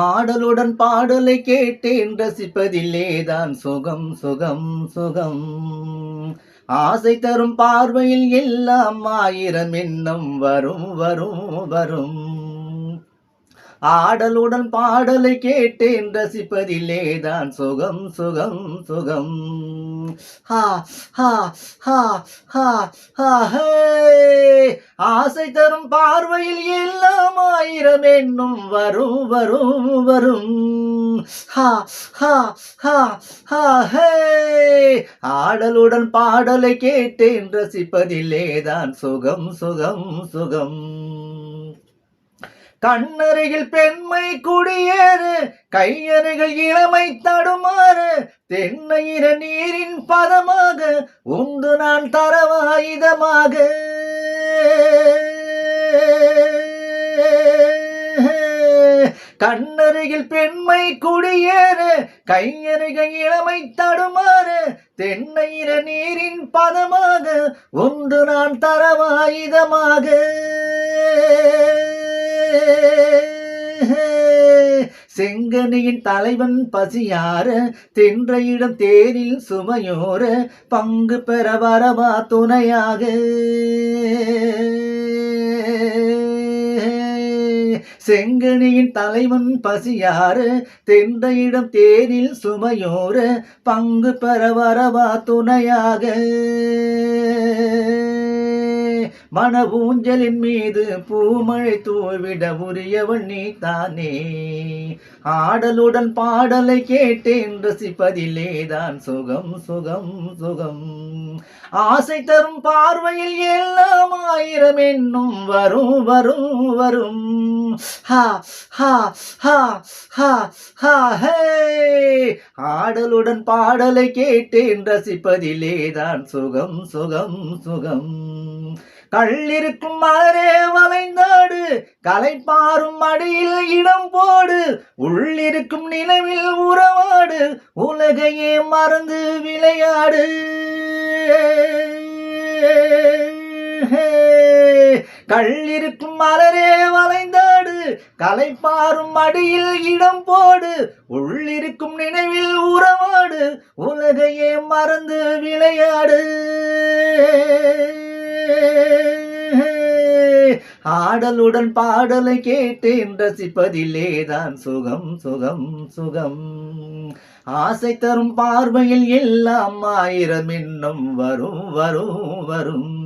ஆடலுடன் பாடலை கேட்டேன் ரசிப்பதில்லேதான் சுகம் சுகம் சுகம். ஆசை தரும் பார்வையில் எல்லாம் ஆயிரம் எண்ணம் வரும் வரும் வரும். ஆடலுடன் பாடலை கேட்டேன் ரசிப்பதில்லேதான் சுகம் சுகம் சுகம். ஹா ஹா ஹா ஹா ஹா ஹே. ஆசை தரும் பார்வையில் எல்லாம் ஆயிரம் எண்ணம் வரும் வரும் வரும். ஹா ஹா ஹா ஹா ஹே. ஆடலுடன் பாடலை கேட்டேன் ரசிப்பதில்லேதான் சுகம் சுகம் சுகம். கண்ணருகில் பெண்மை குடியேறு, கையருகில் இளமை தடுமாறு, தென்னையிற நீரின் பதமாக உண்டு நான் தரவாயுதமாக. கண்ணருகில் பெண்மை குடியேறு, கையருகில் இளமை தடுமாறு, தென்னையிற நீரின் பதமாக உண்டு நான் தரவாயுதமாக. செங்கனியின் தலைவன் பசியார, தென்றையிடம் தேரில் சுமையோர, பங்கு பெற வரவா துணையாக. செங்கனியின் தலைவன் பசியார, தென்றையிடம் தேரில் சுமையோர, பங்கு பெற வரவா துணையாக. மன ஊஞ்சலின் மீது பூமழை தூவிட உரியவன் நீ தானே. ஆடலுடன் பாடலை கேட்டேன் ரசிப்பதில்லேதான் சுகம் சுகம் சுகம். ஆசை தரும் பார்வையில் எல்லாம் ஆயிரம் எண்ணம் வரும் வரும் வரும். ஹா ஹா ஹா ஹா ஹா ஹே. ஆடலுடன் பாடலை கேட்டேன் ரசிப்பதில்லேதான் சுகம் சுகம் சுகம். கள்ளிருக்கும் மலரே வளைந்தாடு, கலைப்பாரும் மடியில் இடம் போடு, உள்ளிருக்கும் நிலவில் உறவாடு, உலகையே மறந்து விளையாடு. கள்ளிருக்கும் மலரே வளைந்தாடு, கலைப்பாரும் மடியில் இடம் போடு, உள்ளிருக்கும் நினைவில் உறவாடு, உலகையே மறந்து விளையாடு. ஆடலுடன் பாடலை கேட்டேன் ரசிப்பதில்லேதான் சுகம் சுகம் சுகம். ஆசை தரும் பார்வையில் எல்லாம் ஆயிரம் எண்ணம் வரும் வரும் வரும்.